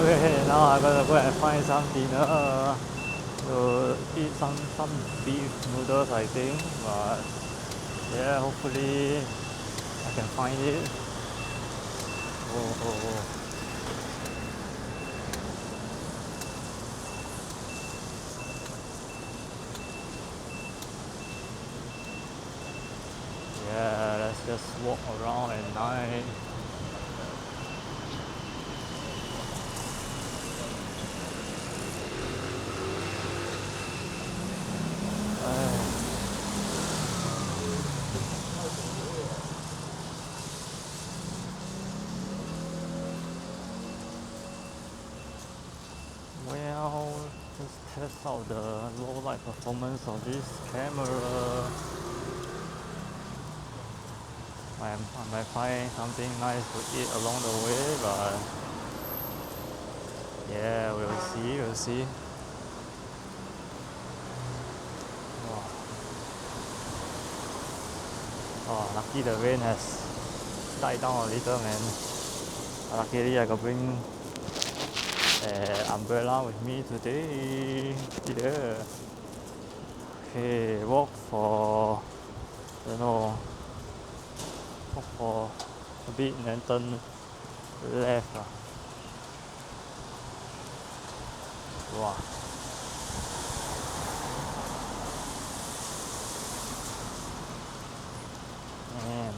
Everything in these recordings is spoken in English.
Okay, now I'm gonna go and find some dinner to eat some beef noodles, I think. But yeah, hopefully I can find it. Oh. Yeah, let's just walk around at night. Well, just test out the low light performance of this camera. I might find something nice to eat along the way, but yeah, we'll see. Oh, lucky the rain has died down a little, man. Luckily I could bring an umbrella with me today. Yeah. Okay, walk for, don't know, walk for a bit and then turn left. Wow. Man.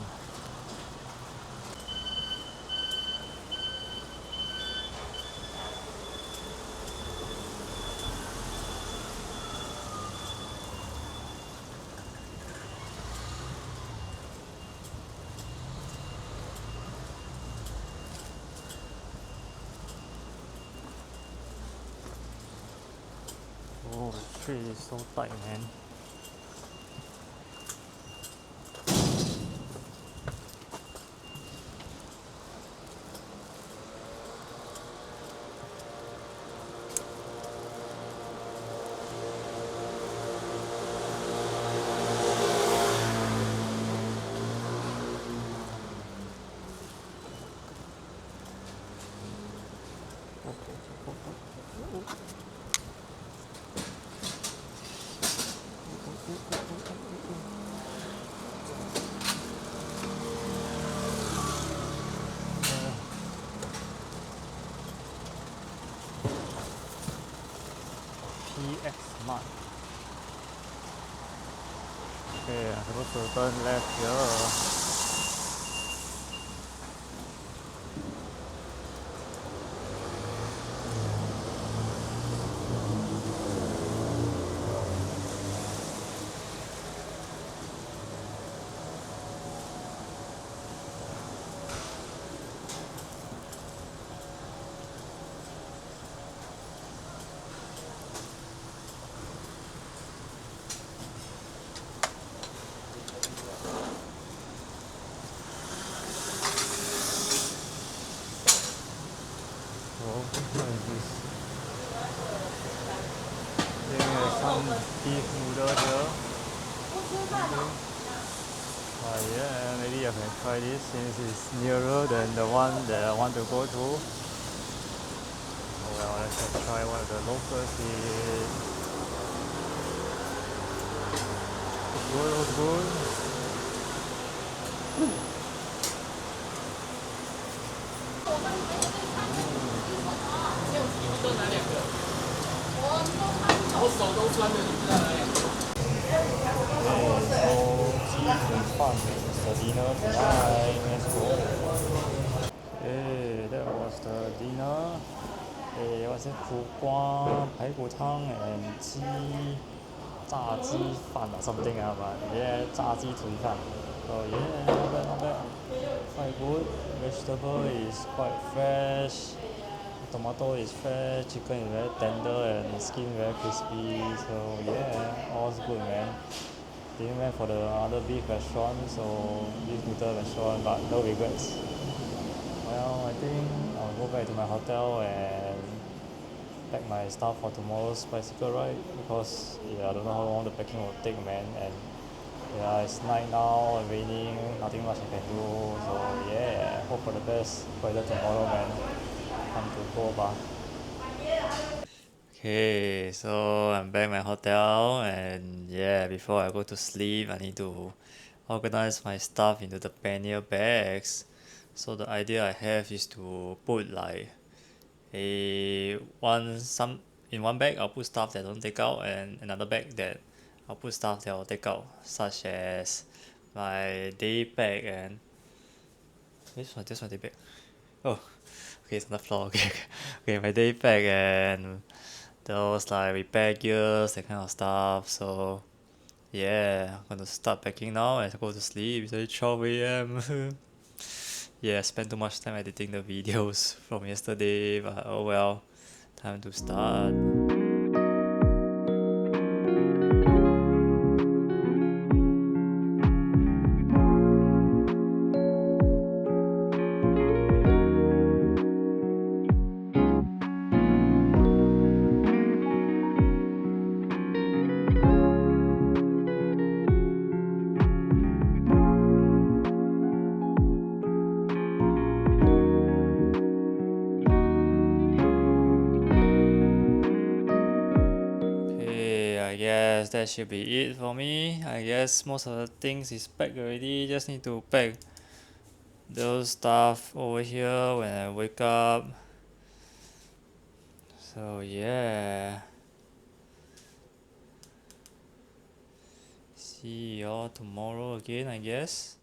Oh, the street is so tight, man. PX Mart. Okay, I'm supposed to turn left here. What is this? There's some beef noodle here. Yeah, maybe I can try this since it's nearer than the one that I want to go to. Oh well, let's just try one of the locals here. Looks good. It's the dinner tonight. Let's go. Hey, that was the dinner. Hey, what's it? 苦瓜排骨汤 and 炸鸡饭 or something, but yeah, 炸鸡腿饭. So yeah, not bad. Quite good. Vegetable is quite fresh. Tomato is fresh. Chicken is very tender and skin very crispy. So yeah, all's good, man. Didn't went for the other beef restaurant, so beef noodle restaurant, but no regrets. Well, I think I'll go back to my hotel and pack my stuff for tomorrow's bicycle ride because yeah, I don't know how long the packing will take, man. And yeah, it's night now, raining, nothing much I can do. So yeah, hope for the best for either tomorrow, man. Time to go, bah. Okay, so I'm back in my hotel, and yeah, before I go to sleep, I need to organize my stuff into the pannier bags. So the idea I have is to put like a one some in one bag I'll put stuff that I don't take out, and another bag that I'll put stuff that I'll take out, such as my day bag and this one day bag. Oh, okay, it's on the floor. Okay, okay, my day bag and those like repair gears, that kind of stuff. So yeah, I'm gonna start packing now and go to sleep. It's already 12 a.m. Yeah, I spent too much time editing the videos from yesterday, but oh well, time to start. Okay, I guess that should be it for me. I guess most of the things is packed already. Just need to pack those stuff over here when I wake up. So yeah, see y'all tomorrow again, I guess.